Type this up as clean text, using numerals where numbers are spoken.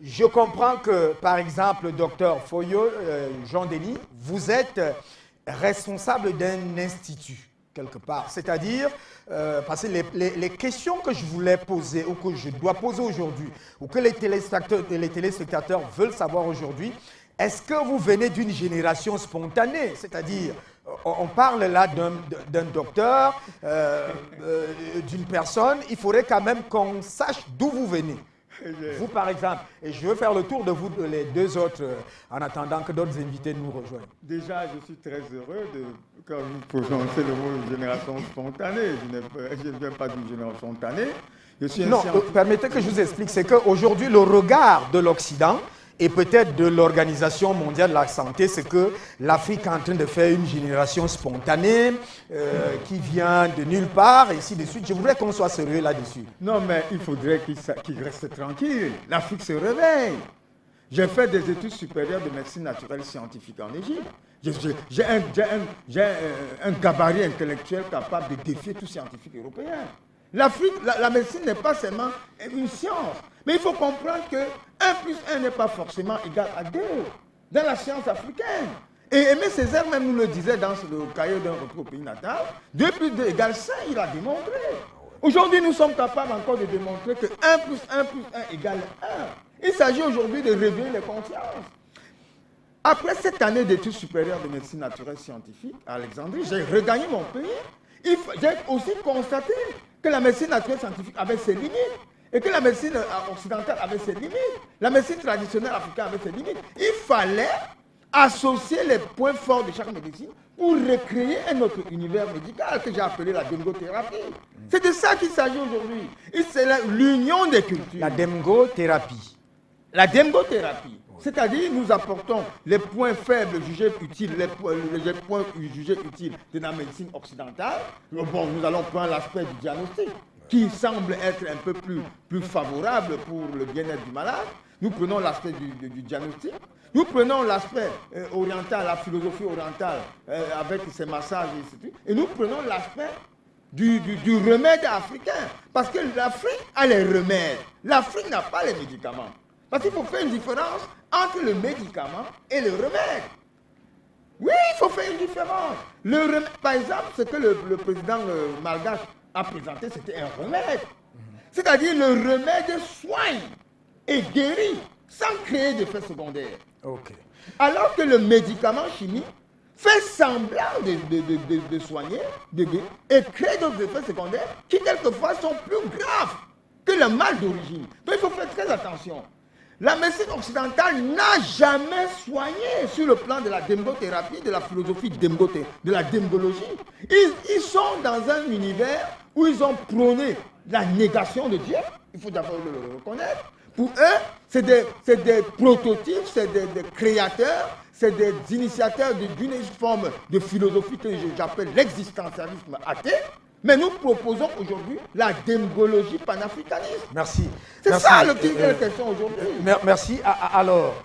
Je comprends que, par exemple, docteur Foyo, Jean-Denis, vous êtes responsable d'un institut, quelque part. C'est-à-dire, parce que les questions que je voulais poser, ou que je dois poser aujourd'hui, ou que les téléspectateurs veulent savoir aujourd'hui, est-ce que vous venez d'une génération spontanée? C'est-à-dire, on parle là d'un docteur, d'une personne, il faudrait quand même qu'on sache d'où vous venez. Vous, par exemple, et je veux faire le tour de vous, les deux autres, en attendant que d'autres invités nous rejoignent. Déjà, je suis très heureux quand vous prononcez le mot génération spontanée. Je ne viens pas d'une génération spontanée. Non, permettez que je vous explique. C'est qu'aujourd'hui, le regard de l'Occident et peut-être de l'Organisation mondiale de la santé, c'est que l'Afrique est en train de faire une génération spontanée qui vient de nulle part, et ainsi de suite. Je voudrais qu'on soit sérieux là-dessus. Non, mais il faudrait qu'il reste tranquille. L'Afrique se réveille. J'ai fait des études supérieures de médecine naturelle scientifique en Égypte. J'ai un gabarit intellectuel capable de défier tout scientifique européen. L'Afrique, la médecine n'est pas seulement une science. Mais il faut comprendre que 1 plus 1 n'est pas forcément égal à 2 dans la science africaine. Et Aimé Césaire même nous le disait dans le cahier d'un retour au pays natal, 2 plus 2 égale 5, il a démontré. Aujourd'hui, nous sommes capables encore de démontrer que 1 plus 1 plus 1 égale 1. Il s'agit aujourd'hui de réveiller les consciences. Après cette année d'études supérieures de médecine naturelle scientifique à Alexandrie, j'ai regagné mon pays. J'ai aussi constaté que la médecine naturelle scientifique avait ses limites. Et que la médecine occidentale avait ses limites. La médecine traditionnelle africaine avait ses limites. Il fallait associer les points forts de chaque médecine pour recréer un autre univers médical que j'ai appelé la demgothérapie. C'est de ça qu'il s'agit aujourd'hui. C'est l'union des cultures. La demgothérapie. La demgothérapie. C'est-à-dire, nous apportons les points faibles jugés utiles, les points jugés utiles de la médecine occidentale. Bon, nous allons prendre l'aspect du diagnostic, qui semble être un peu plus favorable pour le bien-être du malade. Nous prenons l'aspect du diagnostic. Nous prenons l'aspect oriental, la philosophie orientale, avec ses massages, etc. Et nous prenons l'aspect du remède africain. Parce que l'Afrique a les remèdes. L'Afrique n'a pas les médicaments. Parce qu'il faut faire une différence entre le médicament et le remède. Oui, il faut faire une différence. Le remède, par exemple, ce que le président malgache a présenté, c'était un remède. C'est-à-dire le remède soigne et guérit sans créer d'effets secondaires. Okay. Alors que le médicament chimique fait semblant de soigner, de guérir, et crée d'autres effets secondaires qui quelquefois sont plus graves que le mal d'origine. Donc il faut faire très attention. La médecine occidentale n'a jamais soigné sur le plan de la demgothérapie, de la philosophie de la demgologie. Ils sont dans un univers où ils ont prôné la négation de Dieu. Il faut d'abord le reconnaître. Pour eux, c'est des prototypes, c'est des créateurs, c'est des initiateurs d'une forme de philosophie que j'appelle l'existentialisme athée. Mais nous proposons aujourd'hui la demgologie panafricaniste. Merci. C'est ça le petit question aujourd'hui. Merci. Alors,